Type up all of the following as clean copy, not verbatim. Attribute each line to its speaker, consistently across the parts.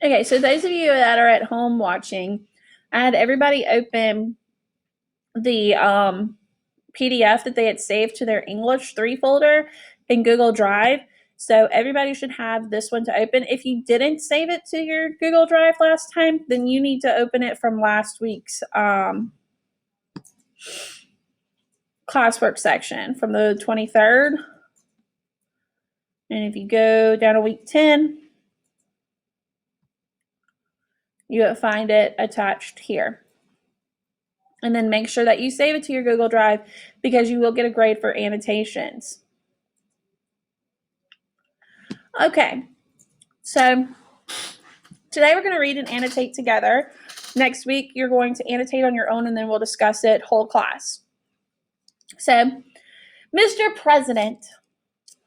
Speaker 1: Okay, so those of you that are at home watching, I had everybody open the PDF that they had saved to their English 3 folder in Google Drive. So everybody should have this one to open. If you didn't save it to your Google Drive last time, then you need to open it from last week's classwork section from the 23rd. And if you go down to week 10, you will find it attached here. And then make sure that you save it to your Google Drive because you will get a grade for annotations. Okay, so today we're going to read and annotate together. Next week, you're going to annotate on your own, and then we'll discuss it whole class. So, Mr. President,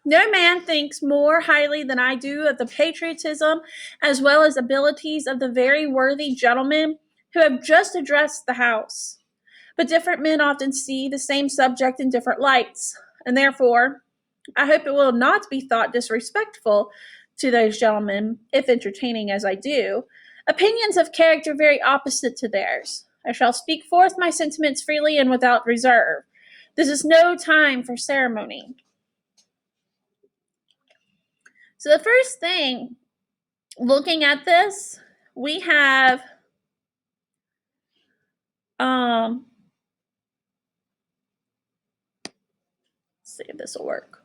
Speaker 1: no man thinks more highly than I do of the patriotism as well as abilities of the very worthy gentlemen who have just addressed the House. But different men often see the same subject in different lights, and therefore, I hope it will not be thought disrespectful to those gentlemen, if entertaining as I do, opinions of character very opposite to theirs. I shall speak forth my sentiments freely and without reserve. This is no time for ceremony. So the first thing, looking at this, we have let's see if this will work.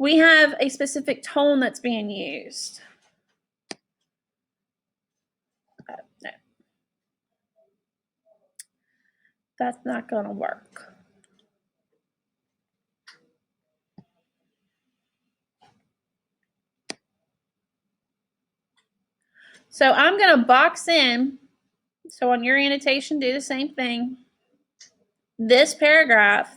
Speaker 1: We have a specific tone that's being used. No, that's not going to work. So I'm going to box in. So on your annotation, do the same thing. This paragraph,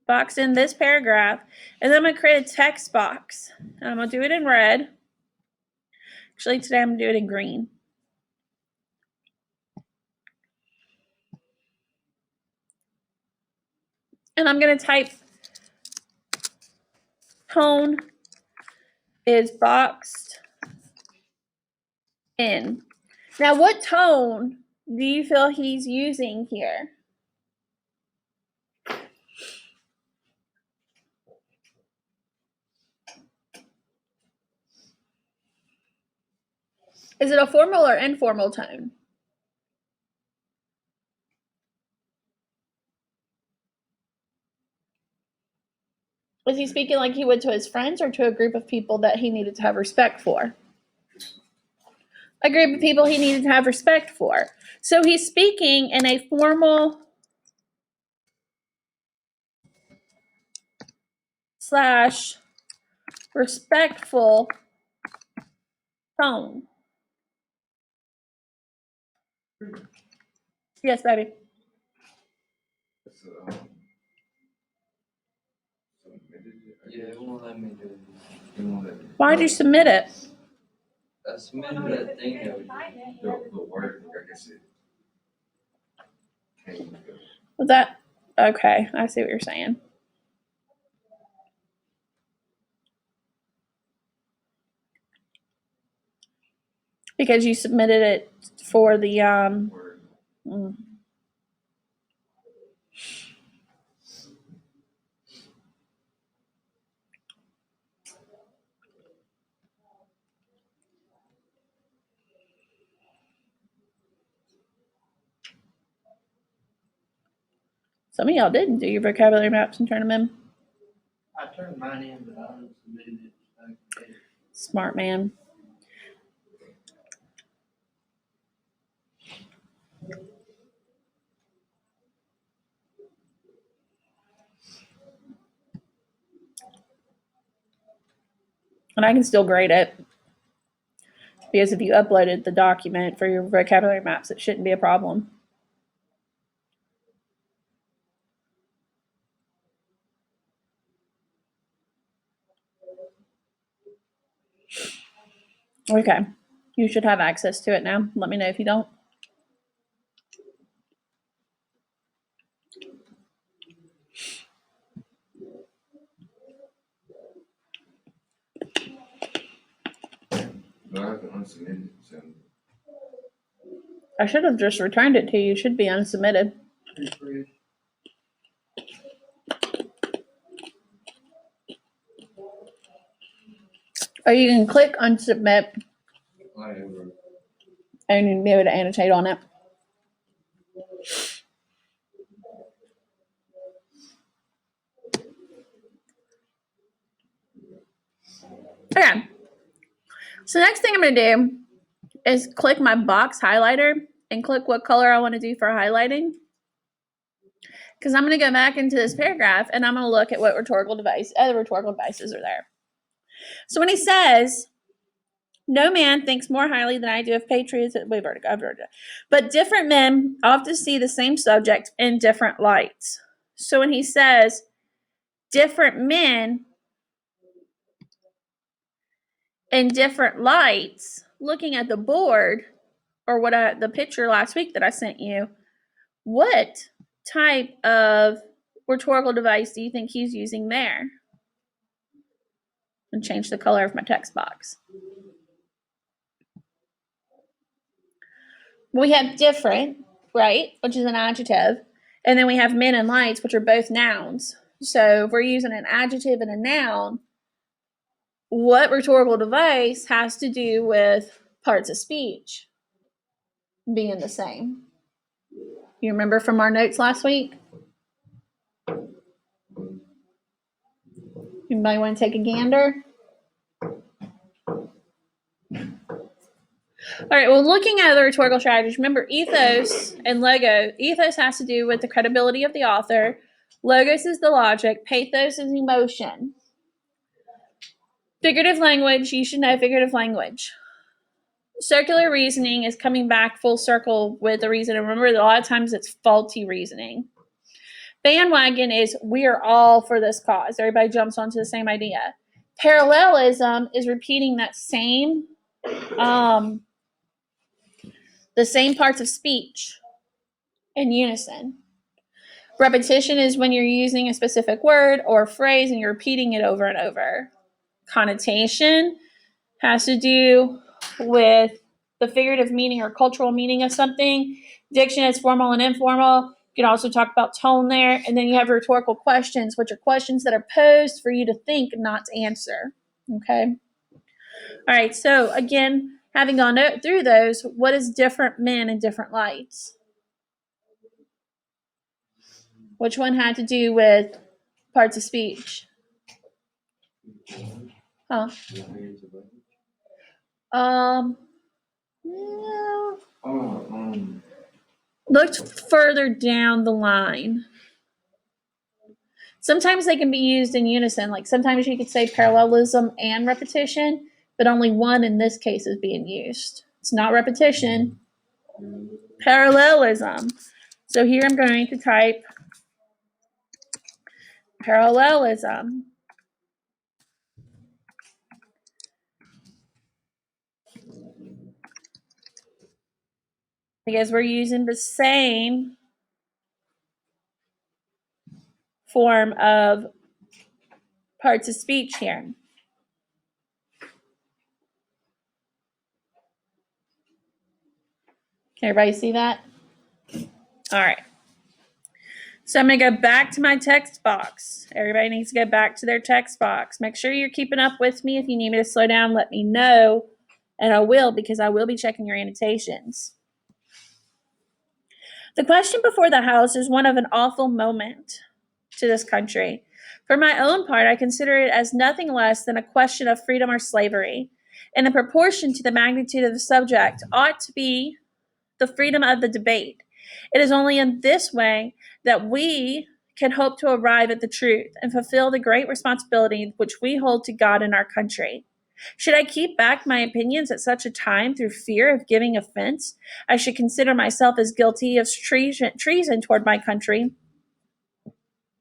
Speaker 1: box in this paragraph, and then I'm going to create a text box. And I'm going to do it in red. Actually, today I'm going to do it in green. And I'm going to type tone is boxed in. Now, what tone do you feel he's using here? Is it a formal or informal tone? Was he speaking like he would to his friends or to a group of people that he needed to have respect for? A group of people he needed to have respect for. So he's speaking in a formal / respectful tone. Yes, baby.
Speaker 2: Yeah, it won't let me do it.
Speaker 1: Why'd you submit it?
Speaker 2: I submitted that thing that the word, I guess it came.
Speaker 1: Was that okay? I see what you're saying. Because you submitted it for the some of y'all didn't do your vocabulary maps and turn them in.
Speaker 3: I turned mine in, but I haven't submitted it.
Speaker 1: Smart man. And I can still grade it. Because if you uploaded the document for your vocabulary maps, it shouldn't be a problem. Okay. You should have access to it now. Let me know if you don't.
Speaker 4: But I haven't unsubmitted, so.
Speaker 1: I should have just returned it to you. It should be unsubmitted.
Speaker 3: Refresh.
Speaker 1: Or you can click unsubmit
Speaker 2: I ever,
Speaker 1: and you'll be able to annotate on it. Okay. So next thing I'm going to do is click my box highlighter and click what color I want to do for highlighting. Because I'm going to go back into this paragraph and I'm going to look at what other rhetorical devices are there. So when he says, no man thinks more highly than I do of patriotism, I've heard it. But different men often see the same subject in different lights. So when he says different men in different lights, looking at the board or the picture last week that I sent you, what type of rhetorical device do you think he's using there? And change the color of my text box. We have different, right, which is an adjective, and then we have men and lights, which are both nouns. So if we're using an adjective and a noun, what rhetorical device has to do with parts of speech being the same? You remember from our notes last week? Anybody want to take a gander? All right, well, looking at the rhetorical strategies, remember ethos and logo. Ethos has to do with the credibility of the author. Logos is the logic. Pathos is emotion. Figurative language, you should know figurative language. Circular reasoning is coming back full circle with the reason. And remember, a lot of times it's faulty reasoning. Bandwagon is we are all for this cause. Everybody jumps onto the same idea. Parallelism is repeating that same the same parts of speech in unison. Repetition is when you're using a specific word or phrase and you're repeating it over and over. Connotation has to do with the figurative meaning or cultural meaning of something. Diction is formal and informal. You can also talk about tone there. And then you have rhetorical questions, which are questions that are posed for you to think, not to answer. Okay? All right, so again, having gone through those, what is different men in different lights? Which one had to do with parts of speech? Huh? No. Looked further down the line. Sometimes they can be used in unison. Like sometimes you could say parallelism and repetition, but only one in this case is being used. It's not repetition. Parallelism. So here I'm going to type parallelism. Because we're using the same form of parts of speech here. Can everybody see that? All right. So I'm going to go back to my text box. Everybody needs to go back to their text box. Make sure you're keeping up with me. If you need me to slow down, let me know. And I will, because I will be checking your annotations. The question before the House is one of an awful moment to this country. For my own part, I consider it as nothing less than a question of freedom or slavery, and in proportion to the magnitude of the subject ought to be the freedom of the debate. It is only in this way that we can hope to arrive at the truth and fulfill the great responsibility which we hold to God and our country. Should I keep back my opinions at such a time through fear of giving offense, I should consider myself as guilty of treason toward my country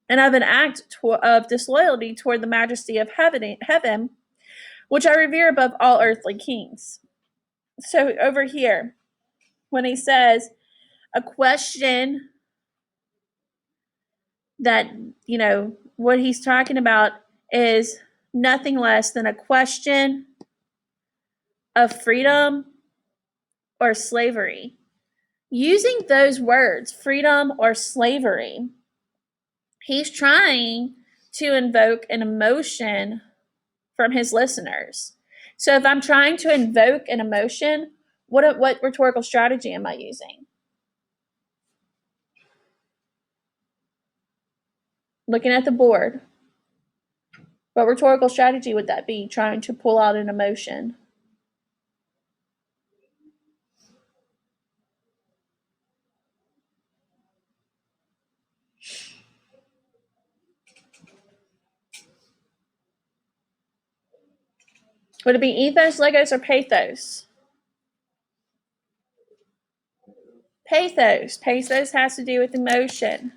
Speaker 1: and of an act of disloyalty toward the majesty of heaven, which I revere above all earthly kings. So over here, when he says a question that, what he's talking about is nothing less than a question of freedom or slavery. Using those words, freedom or slavery, he's trying to invoke an emotion from his listeners. So if I'm trying to invoke an emotion, what rhetorical strategy am I using? Looking at the board, what rhetorical strategy would that be, trying to pull out an emotion? Would it be ethos, logos, or pathos? Pathos. Pathos has to do with emotion.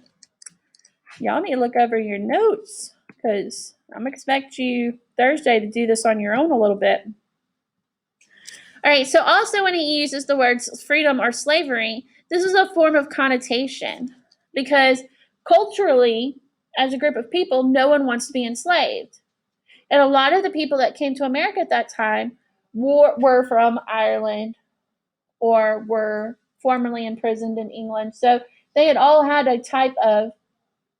Speaker 1: Y'all need to look over your notes because I'm going to expect you Thursday to do this on your own a little bit. All right, so also when he uses the words freedom or slavery, this is a form of connotation because culturally, as a group of people, no one wants to be enslaved. And a lot of the people that came to America at that time were from Ireland or were formerly imprisoned in England. So they had all had a type of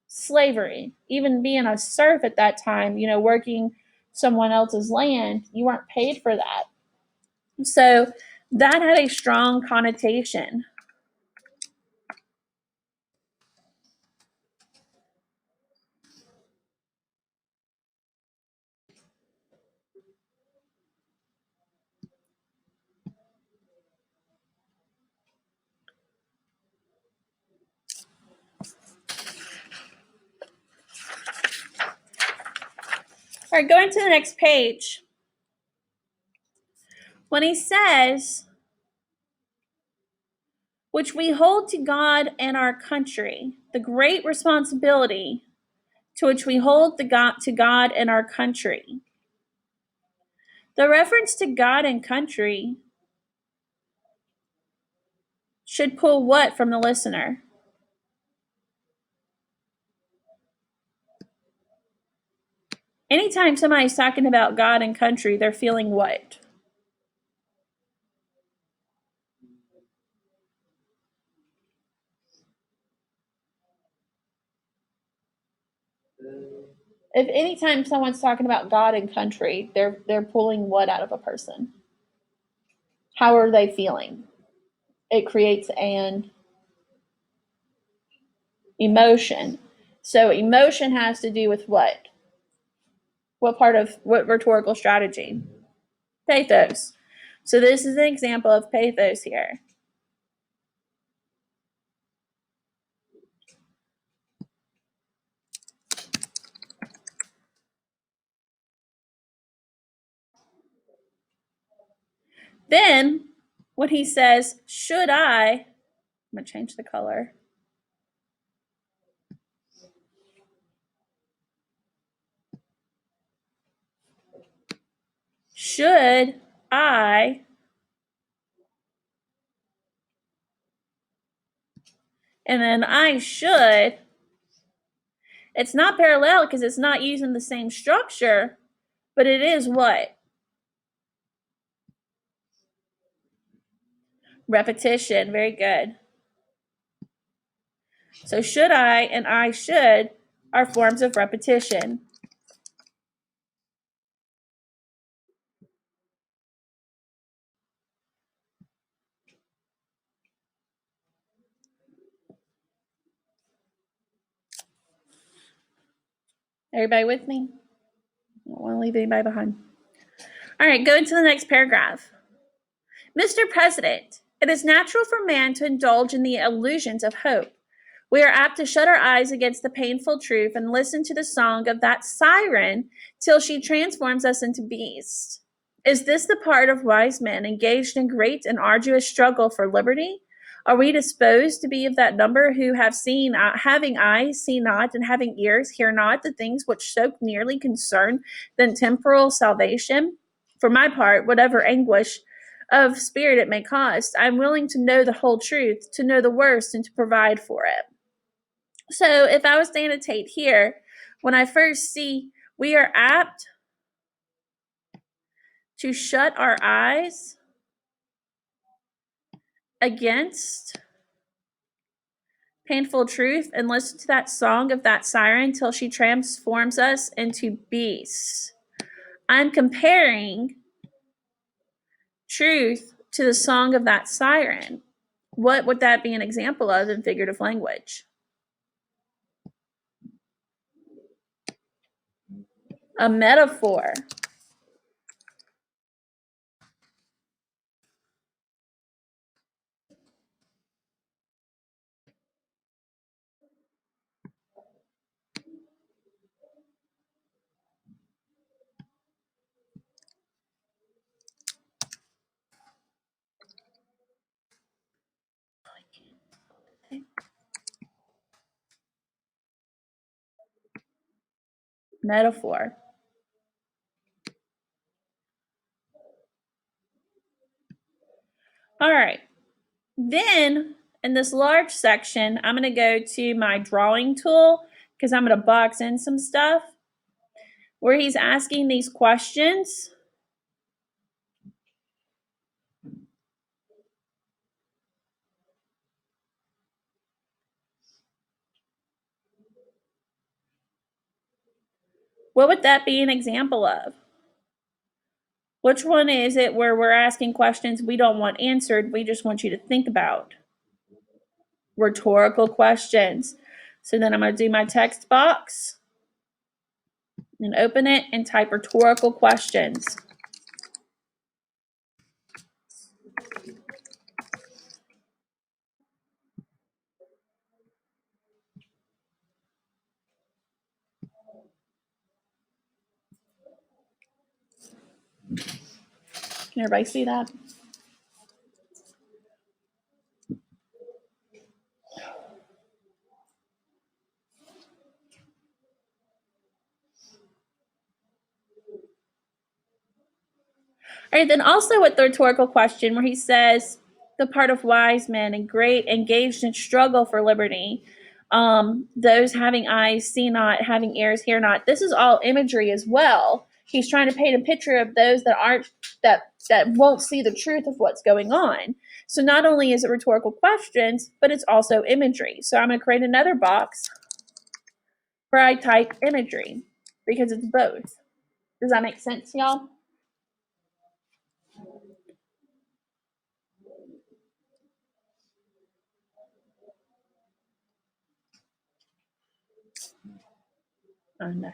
Speaker 1: slavery. Even being a serf at that time, working someone else's land, you weren't paid for that. So that had a strong connotation. All right, going to the next page. When he says, which we hold to God and our country, the great responsibility to which we hold to God and our country. The reference to God and country should pull what from the listener? Anytime somebody's talking about God and country, they're feeling what? If anytime someone's talking about God and country, they're pulling what out of a person? How are they feeling? It creates an emotion. So emotion has to do with what? What part of what rhetorical strategy? Pathos. So this is an example of pathos here. Then, when he says, should I'm going to change the color. Should I, and then I should, it's not parallel because it's not using the same structure, but it is what? Repetition. Very good. So should I and I should are forms of repetition. Everybody with me? I don't want to leave anybody behind. All right, go into the next paragraph. Mr. President, it is natural for man to indulge in the illusions of hope. We are apt to shut our eyes against the painful truth and listen to the song of that siren till she transforms us into beasts. Is this the part of wise men engaged in great and arduous struggle for liberty? Are we disposed to be of that number who have seen, having eyes, see not, and having ears, hear not the things which so nearly concern the temporal salvation? For my part, whatever anguish of spirit it may cost, I am willing to know the whole truth, to know the worst, and to provide for it. So if I was to annotate here, when I first see we are apt to shut our eyes against painful truth and listen to that song of that siren till she transforms us into beasts. I'm comparing truth to the song of that siren. What would that be an example of in figurative language? A metaphor. Metaphor. All right. Then in this large section, I'm going to go to my drawing tool because I'm going to box in some stuff where he's asking these questions. What would that be an example of? Which one is it where we're asking questions we don't want answered, we just want you to think about? Rhetorical questions. So then I'm going to do my text box and open it and type rhetorical questions. Can everybody see that? All right, then also with the rhetorical question where he says, the part of wise men and great engaged in struggle for liberty, those having eyes see not, having ears hear not. This is all imagery as well. He's trying to paint a picture of those that aren't, that won't see the truth of what's going on. So not only is it rhetorical questions, but it's also imagery. So I'm going to create another box where I type imagery because it's both. Does that make sense, y'all? Oh, no.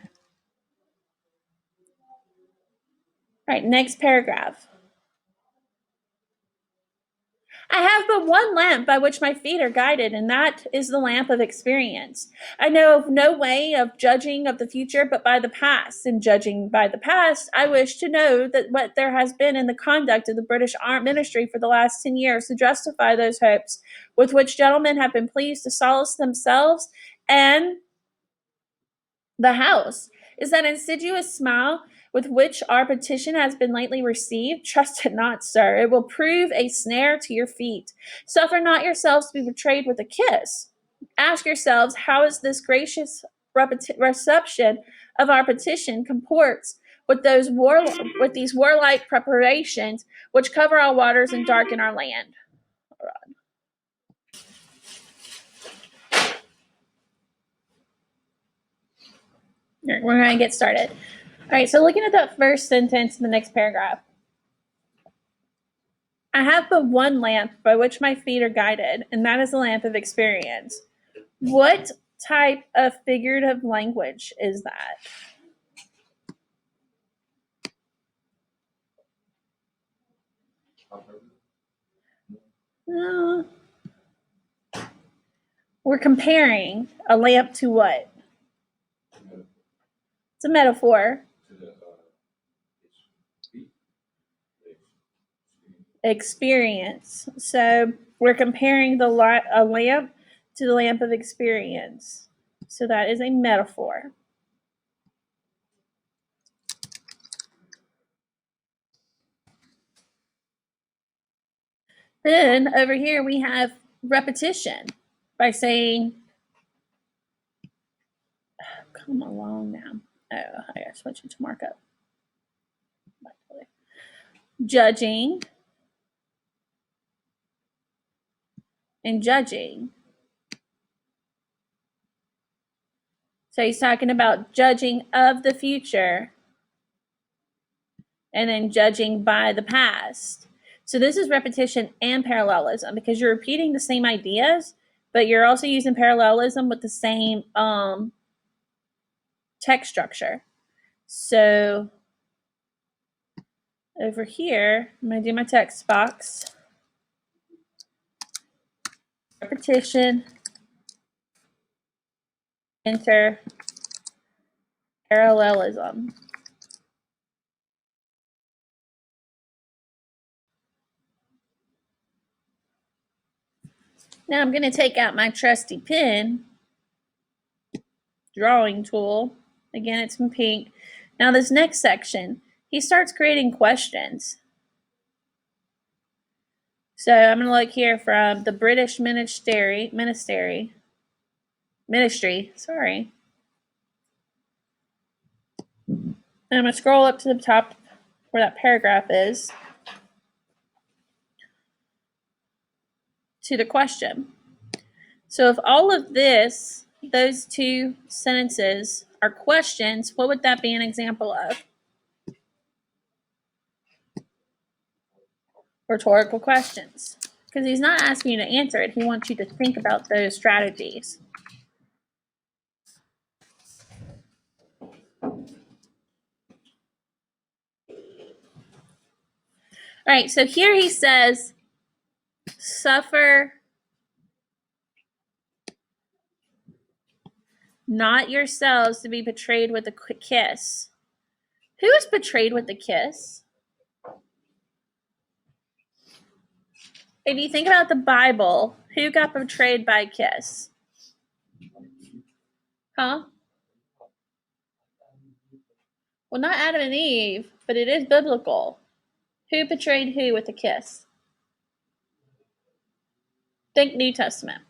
Speaker 1: All right, next paragraph. I have but one lamp by which my feet are guided, and that is the lamp of experience. I know of no way of judging of the future but by the past. In judging by the past, I wish to know that what there has been in the conduct of the British Armed Ministry for the last 10 years to justify those hopes with which gentlemen have been pleased to solace themselves and the House. Is that insidious smile with which our petition has been lately received? Trust it not, sir. It will prove a snare to your feet. Suffer not yourselves to be betrayed with a kiss. Ask yourselves, how is this gracious reception of our petition comports with these warlike preparations which cover our waters and darken our land? We're going to get started. All right, so looking at that first sentence in the next paragraph. I have but one lamp by which my feet are guided, and that is the lamp of experience. What type of figurative language is that? Uh, we're comparing a lamp to what? It's a metaphor. Experience. So we're comparing a lamp to the lamp of experience. So that is a metaphor. Then over here we have repetition by saying, come along now. Oh, I gotta switch it to markup. judging, and judging. So he's talking about judging of the future and then judging by the past. So this is repetition and parallelism because you're repeating the same ideas, but you're also using parallelism with the same text structure. So over here, I'm going to do my text box. Repetition, enter, parallelism. Now I'm going to take out my trusty pen, drawing tool. Again, it's in pink. Now this next section, he starts creating questions. So I'm going to look here from the British Ministry, sorry. And I'm going to scroll up to the top where that paragraph is to the question. So if all of this, those two sentences are questions, what would that be an example of? Rhetorical questions. Because he's not asking you to answer it, he wants you to think about those strategies. All right, so here he says, suffer not yourselves to be betrayed with a kiss. Who is betrayed with a kiss? If you think about the Bible, who got betrayed by a kiss? Huh? Well, not Adam and Eve, but it is biblical. Who betrayed who with a kiss? Think New Testament.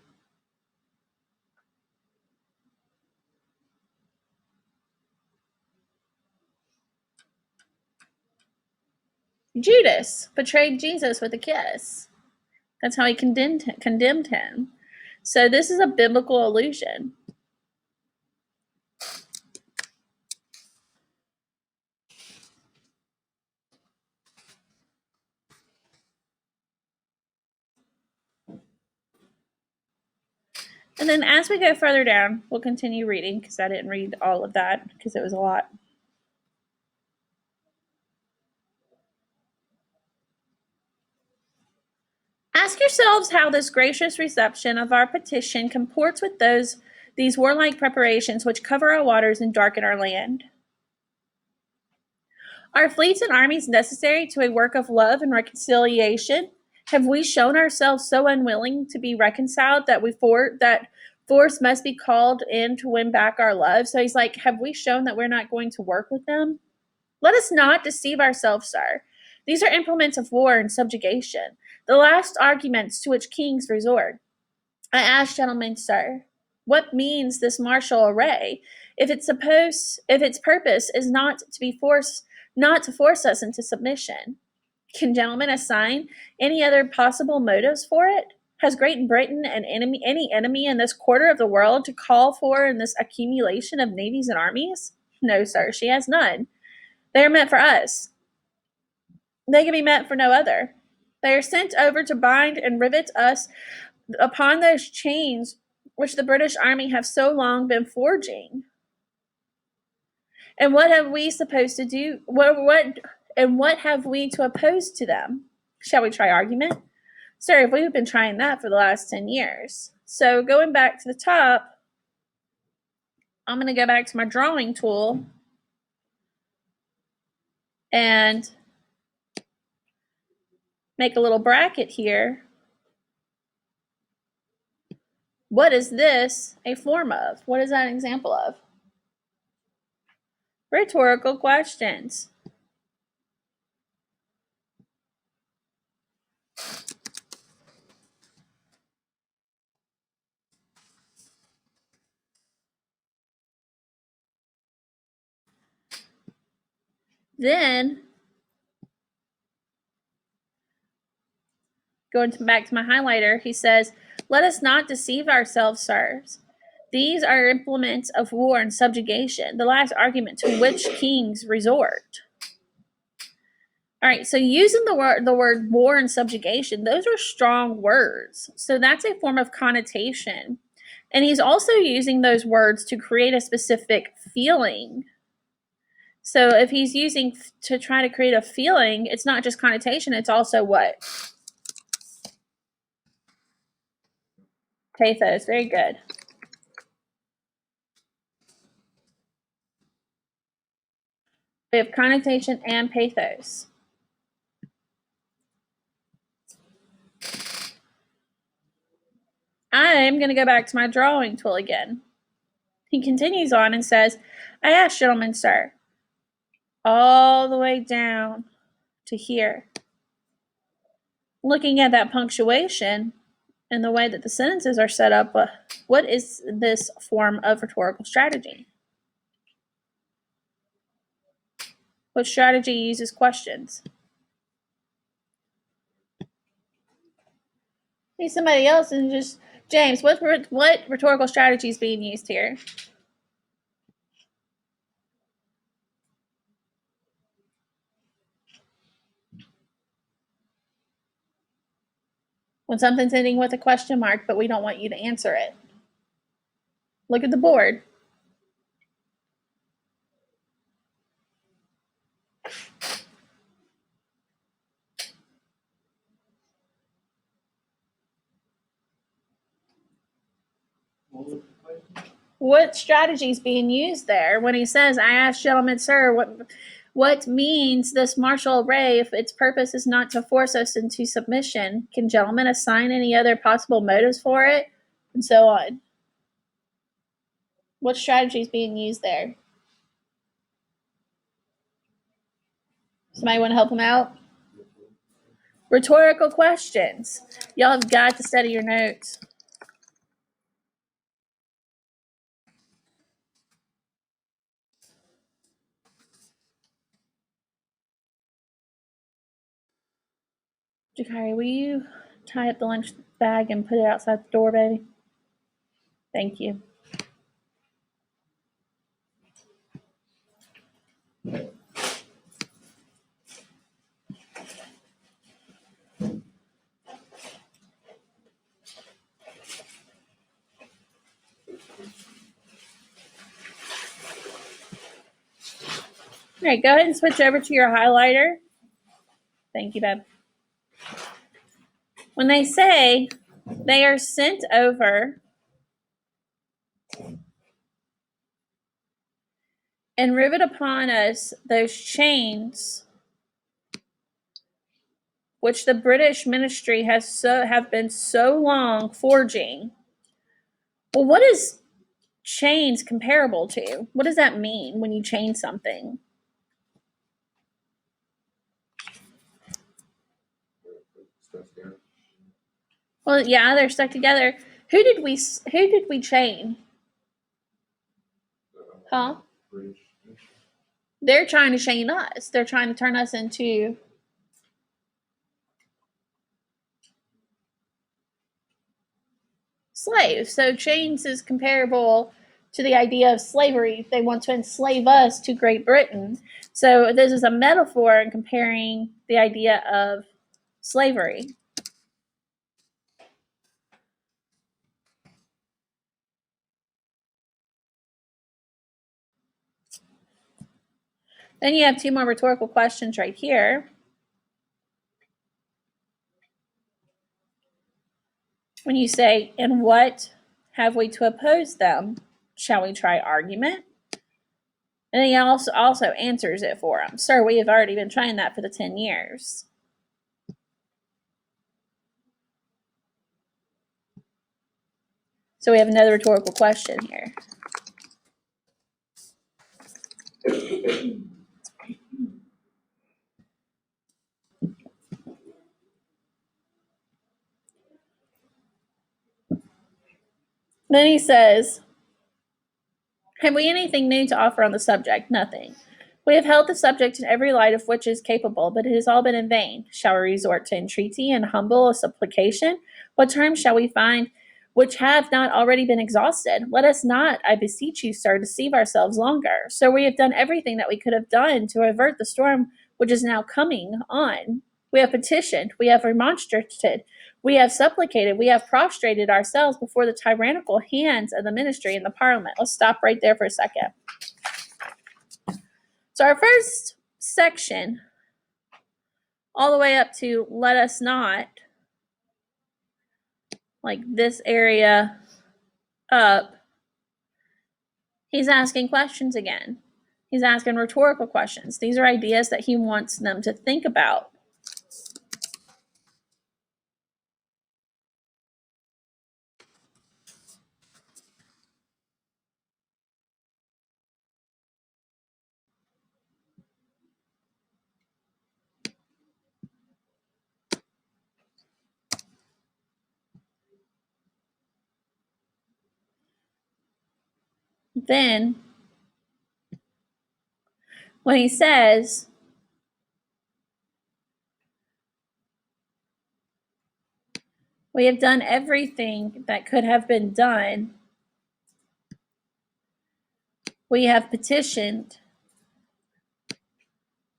Speaker 1: Judas betrayed Jesus with a kiss. That's how he condemned him. So this is a biblical allusion. And then as we go further down, we'll continue reading because I didn't read all of that because it was a lot. Ask yourselves how this gracious reception of our petition comports with these warlike preparations which cover our waters and darken our land. Are fleets and armies necessary to a work of love and reconciliation? Have we shown ourselves so unwilling to be reconciled that that force must be called in to win back our love? So he's like, have we shown that we're not going to work with them? Let us not deceive ourselves, sir. These are implements of war and subjugation, the last arguments to which kings resort. I ask, gentlemen, sir, what means this martial array if its purpose is not to force us into submission? Can gentlemen assign any other possible motives for it? Has Great Britain any enemy in this quarter of the world to call for in this accumulation of navies and armies? No, sir, she has none. They are meant for us. They can be meant for no other. They are sent over to bind and rivet us upon those chains which the British Army have so long been forging. And what have we supposed to do? What have we to oppose to them? Shall we try argument? Sir, we've been trying that for the last 10 years. So going back to the top, I'm going to go back to my drawing tool and make a little bracket here. What is this a form of? What is that an example of? Rhetorical questions. Then going back to my highlighter, he says, let us not deceive ourselves, sirs. These are implements of war and subjugation, the last argument to which kings resort. All right, so using the word war and subjugation, those are strong words. So that's a form of connotation. And he's also using those words to create a specific feeling. So if he's using to try to create a feeling, it's not just connotation, it's also what? Pathos, very good. We have connotation and pathos. I'm going to go back to my drawing tool again. He continues on and says, I ask, gentlemen, sir, all the way down to here. Looking at that punctuation and the way that the sentences are set up, what is this form of rhetorical strategy? What strategy uses questions? Need somebody else and just, James, what rhetorical strategy is being used here? When something's ending with a question mark, but we don't want you to answer it. Look at the board.
Speaker 3: What was the question?
Speaker 1: What strategy is being used there when he says, I ask, gentlemen, sir, what means this martial array if its purpose is not to force us into submission? Can gentlemen assign any other possible motives for it? And so on. What strategy is being used there? Somebody want to help him out? Rhetorical questions. Y'all have got to study your notes. Jakari, will you tie up the lunch bag and put it outside the door, baby? Thank you. All right, go ahead and switch over to your highlighter. Thank you, babe. When they say they are sent over and rivet upon us those chains which the British ministry have been so long forging. Well, what is chains comparable to? What does that mean when you chain something? Well, yeah, they're stuck together. Who did we chain? Huh? They're trying to chain us. They're trying to turn us into slaves. So chains is comparable to the idea of slavery. They want to enslave us to Great Britain. So this is a metaphor in comparing the idea of slavery. Then you have two more rhetorical questions right here. When you say, "In what have we to oppose them? Shall we try argument?" And he also answers it for them. Sir, we have already been trying that for the 10 years. So we have another rhetorical question here. Then he says, have we anything new to offer on the subject? Nothing. We have held the subject in every light of which is capable, but it has all been in vain. Shall we resort to entreaty and humble supplication? What terms shall we find which have not already been exhausted? Let us not, I beseech you, sir, deceive ourselves longer. So we have done everything that we could have done to avert the storm which is now coming on. We have petitioned, we have remonstrated, we have supplicated, we have prostrated ourselves before the tyrannical hands of the ministry and the parliament. Let's stop right there for a second. So our first section, all the way up to let us not, like this area up, he's asking questions again. He's asking rhetorical questions. These are ideas that he wants them to think about. Then, when he says, we have done everything that could have been done, we have petitioned,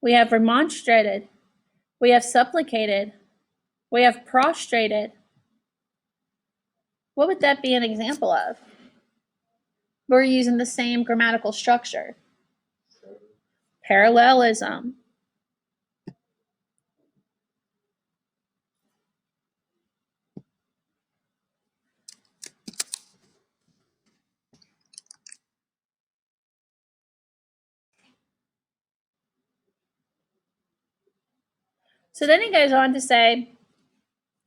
Speaker 1: we have remonstrated, we have supplicated, we have prostrated. What would that be an example of? We're using the same grammatical structure. Parallelism. So then he goes on to say,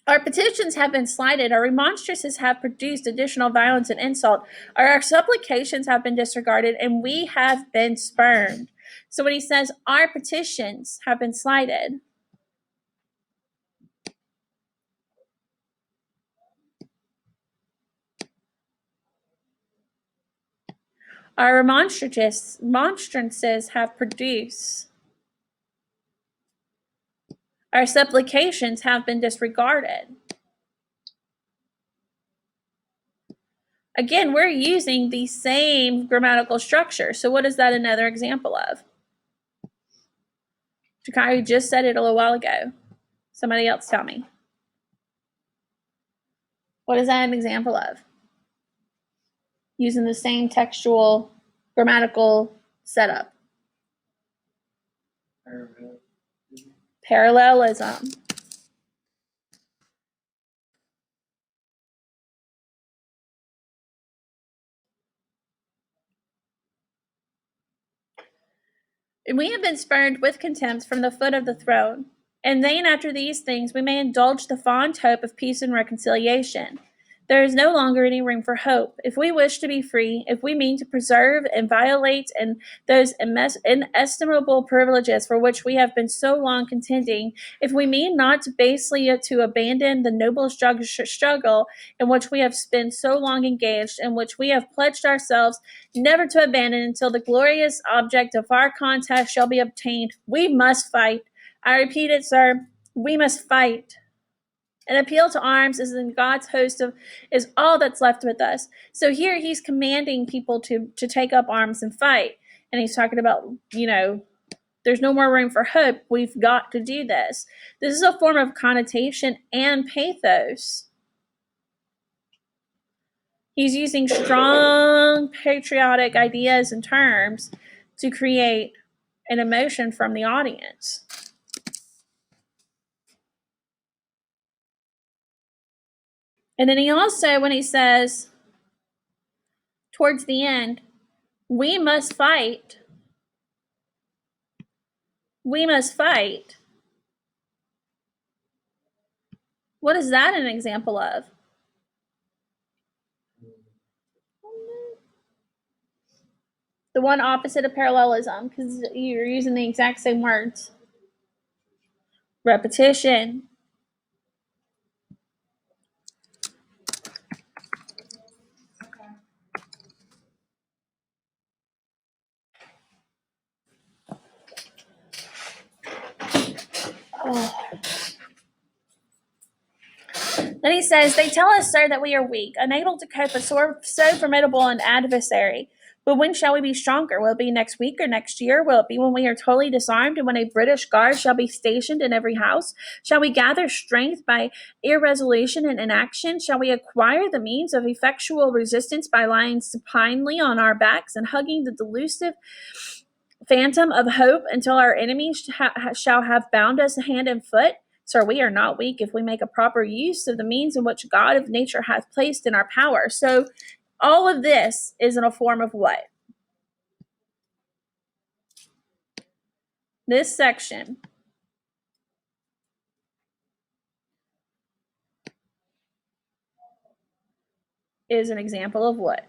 Speaker 1: our petitions have been slighted, our remonstrances have produced additional violence and insult, our supplications have been disregarded, and we have been spurned. So when he says our petitions have been slighted, our remonstrances have produced, our supplications have been disregarded. Again, we're using the same grammatical structure. So what is that another example of? Jakari just said it a little while ago. Somebody else tell me. What is that an example of? Using the same textual grammatical setup. Parallelism. And we have been spurned with contempt from the foot of the throne. And then after these things, we may indulge the fond hope of peace and reconciliation. There is no longer any room for hope. If we wish to be free, if we mean to preserve and violate and those inestimable privileges for which we have been so long contending, if we mean not basely to abandon the noble struggle in which we have been so long engaged, in which we have pledged ourselves never to abandon until the glorious object of our contest shall be obtained, we must fight. I repeat it, sir, we must fight. An appeal to arms is in God's host of is all that's left with us. So here he's commanding people to take up arms and fight. And he's talking about, there's no more room for hope. We've got to do this. This is a form of connotation and pathos. He's using strong patriotic ideas and terms to create an emotion from the audience. And then he also, when he says towards the end, we must fight. We must fight. What is that an example of? The one opposite of parallelism, because you're using the exact same words. Repetition. Then he says, they tell us, sir, that we are weak, unable to cope with so formidable an adversary. But when shall we be stronger? Will it be next week or next year? Will it be when we are totally disarmed and when a British guard shall be stationed in every house? Shall we gather strength by irresolution and inaction? Shall we acquire the means of effectual resistance by lying supinely on our backs and hugging the delusive phantom of hope until our enemies shall have bound us hand and foot? Sir, we are not weak if we make a proper use of the means in which God of nature hath placed in our power. So all of this is in a form of what? This section is an example of what?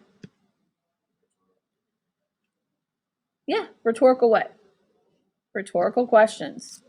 Speaker 1: Yeah, rhetorical what? Rhetorical questions.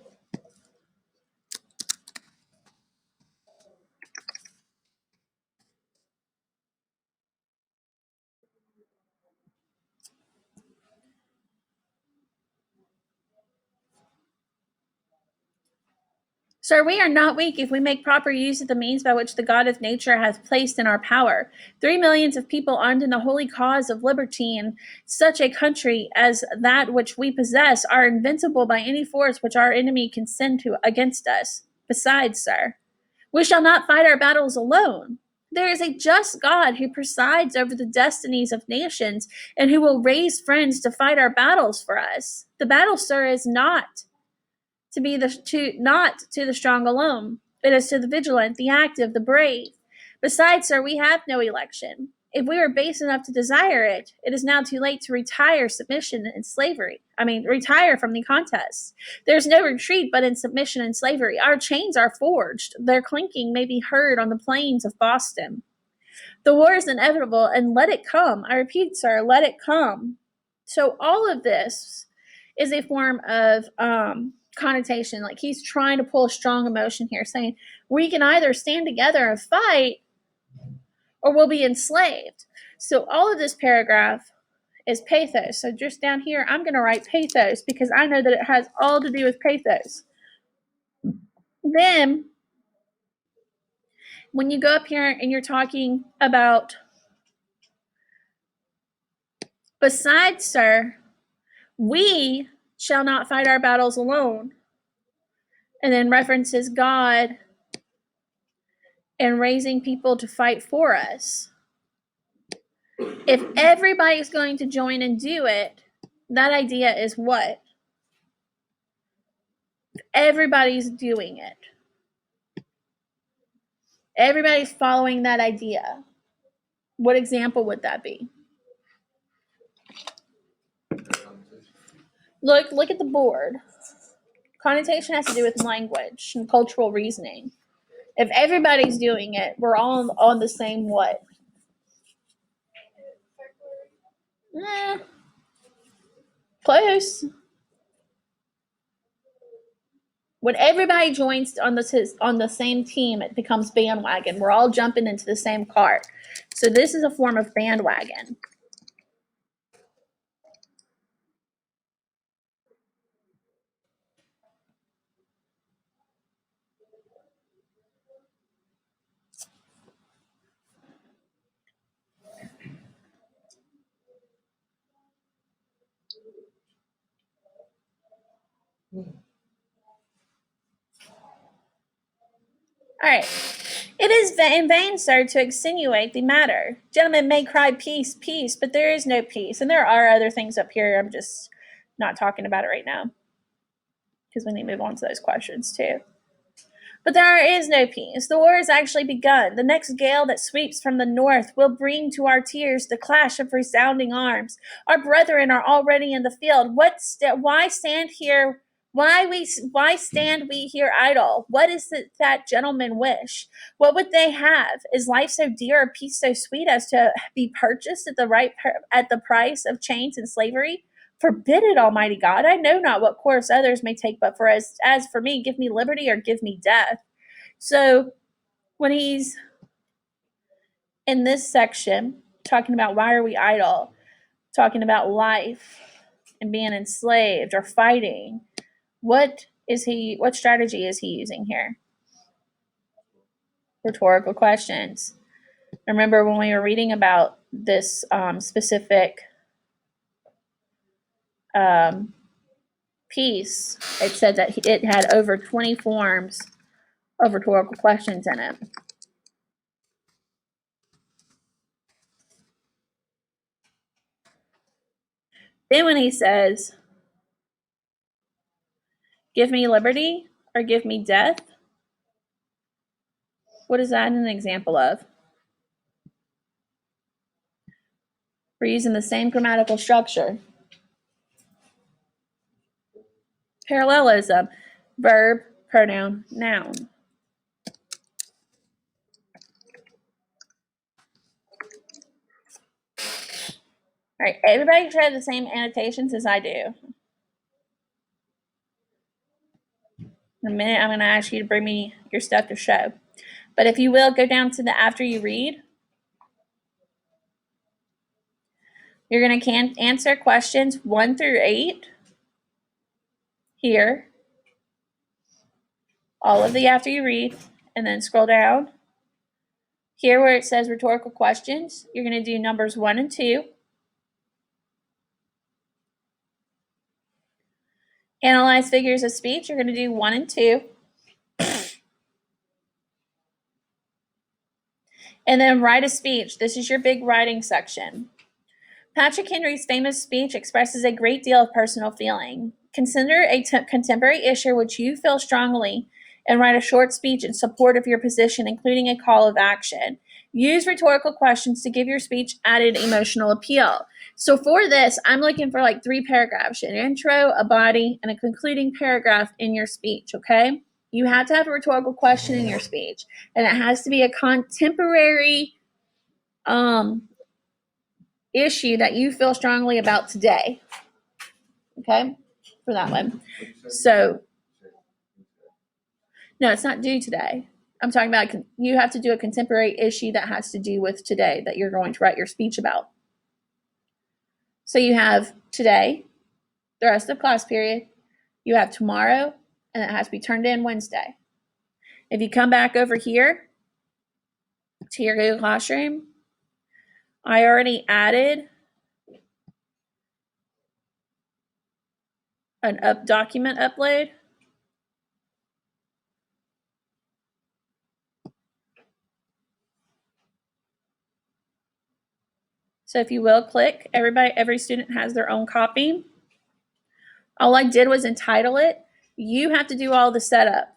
Speaker 1: Sir, we are not weak if we make proper use of the means by which the God of nature hath placed in our power. 3 millions of people armed in the holy cause of liberty in such a country as that which we possess are invincible by any force which our enemy can send against us. Besides, sir, we shall not fight our battles alone. There is a just God who presides over the destinies of nations and who will raise friends to fight our battles for us. The battle, sir, is not to the strong alone. It is to the vigilant, the active, the brave. Besides, sir, we have no election. If we were base enough to desire it, it is now too late to retire submission and slavery. Retire from the contest. There's no retreat but in submission and slavery. Our chains are forged. Their clinking may be heard on the plains of Boston. The war is inevitable, and let it come. I repeat, sir, let it come. So all of this is a form of connotation. Like he's trying to pull a strong emotion here, saying we can either stand together and fight or we'll be enslaved. So all of this paragraph is pathos. So just down here, I'm going to write pathos because I know that it has all to do with pathos. Then when you go up here and you're talking about, besides, sir, we shall not fight our battles alone. And then references God and raising people to fight for us. If everybody's going to join and do it, that idea is what? Everybody's doing it. Everybody's following that idea. What example would that be? Look at the board. Connotation has to do with language and cultural reasoning. If everybody's doing it, we're all on the same what? Close. When everybody joins on the same team, it becomes bandwagon. We're all jumping into the same cart. So this is a form of bandwagon. All right. It is in vain, sir, to extenuate the matter. Gentlemen may cry peace, peace, but there is no peace. And there are other things up here. I'm just not talking about it right now because we need to move on to those questions too. But there is no peace. The war has actually begun. The next gale that sweeps from the north will bring to our tears the clash of resounding arms. Our brethren are already in the field. Why stand here? Why stand we here idle? What is it that gentlemen wish? What would they have? Is life so dear, or peace so sweet as to be purchased at the price of chains and slavery? Forbid it, Almighty God. I know not what course others may take, but as for me, give me liberty or give me death. So when he's in this section talking about why are we idle, talking about life and being enslaved or fighting, what what strategy is he using here? Rhetorical questions. Remember when we were reading about this specific piece, it said that it had over 20 forms of rhetorical questions in it. Then when he says, give me liberty or give me death, what is that an example of? We're using the same grammatical structure. Parallelism, verb, pronoun, noun. All right, everybody try the same annotations as I do. In a minute, I'm going to ask you to bring me your stuff to show. But if you will, go down to the after you read. You're going to answer questions 1 through 8 here. All of the after you read, and then scroll down. Here where it says rhetorical questions, you're going to do numbers 1 and 2. Analyze figures of speech, you're going to do 1 and 2. And then write a speech. This is your big writing section. Patrick Henry's famous speech expresses a great deal of personal feeling. Consider a contemporary issue which you feel strongly and write a short speech in support of your position, including a call of action. Use rhetorical questions to give your speech added emotional appeal. So for this, I'm looking for like 3 paragraphs, an intro, a body, and a concluding paragraph in your speech, okay? You have to have a rhetorical question in your speech, and it has to be a contemporary issue that you feel strongly about today, okay, for that one. So, no, it's not due today. I'm talking about you have to do a contemporary issue that has to do with today that you're going to write your speech about. So you have today, the rest of the class period, you have tomorrow, and it has to be turned in Wednesday. If you come back over here to your Google Classroom, I already added an document upload. So if you will click, every student has their own copy. All I did was entitle it. You have to do all the setup.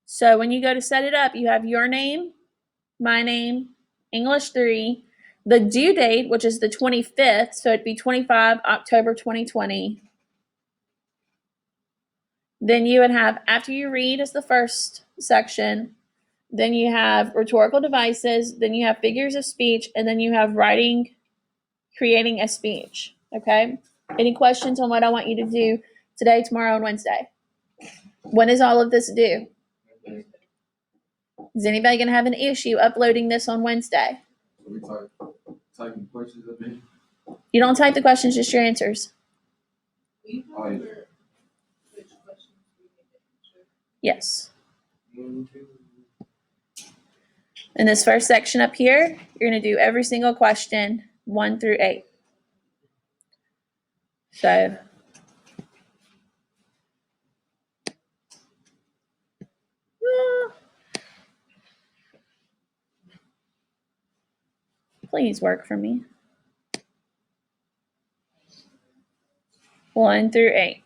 Speaker 1: So when you go to set it up, you have your name, my name, English 3, the due date, which is the 25th, so it'd be 25 October 2020. Then you would have after you read is the first section. Then you have rhetorical devices. Then you have figures of speech. And then you have writing, creating a speech. Okay? Any questions on what I want you to do today, tomorrow, and Wednesday? When is all of this due? Is anybody going to have an issue uploading this on Wednesday?
Speaker 4: So we typing questions up in?
Speaker 1: You don't type the questions, just your answers.
Speaker 4: Oh, yeah.
Speaker 1: Yes. In this first section up here, you're going to do every single question 1 through 8. So, please work for me. 1 through 8.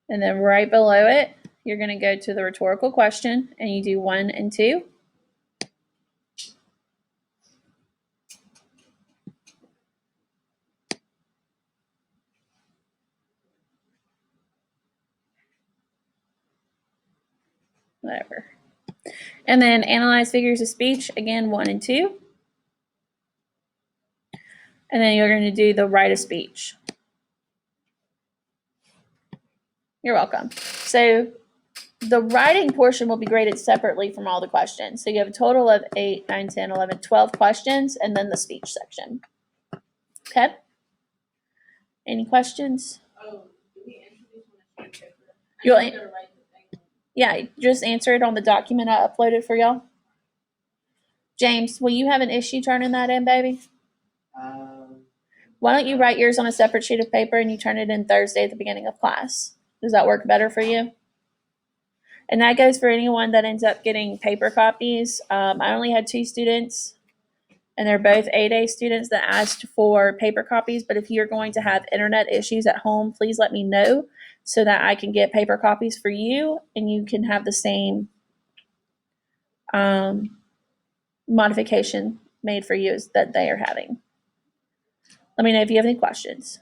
Speaker 1: And then right below it, you're going to go to the rhetorical question and you do 1 and 2. Whatever. And then analyze figures of speech, again, 1 and 2. And then you're going to do the write a speech. You're welcome. So the writing portion will be graded separately from all the questions. So you have a total of 8, 9, 10, 11, 12 questions, and then the speech section. Okay? Any questions?
Speaker 5: Oh, do we introduce when it's paper?
Speaker 1: You'll
Speaker 5: I
Speaker 1: an-
Speaker 5: need to write the thing.
Speaker 1: Yeah, just answer it on the document I uploaded for y'all. James, will you have an issue turning that in, baby? Why don't you write yours on a separate sheet of paper and you turn it in Thursday at the beginning of class? Does that work better for you? And that goes for anyone that ends up getting paper copies. I only had 2 students, and they're both 8A students that asked for paper copies. But if you're going to have internet issues at home, please let me know so that I can get paper copies for you and you can have the same modification made for you as that they are having. Let me know if you have any questions.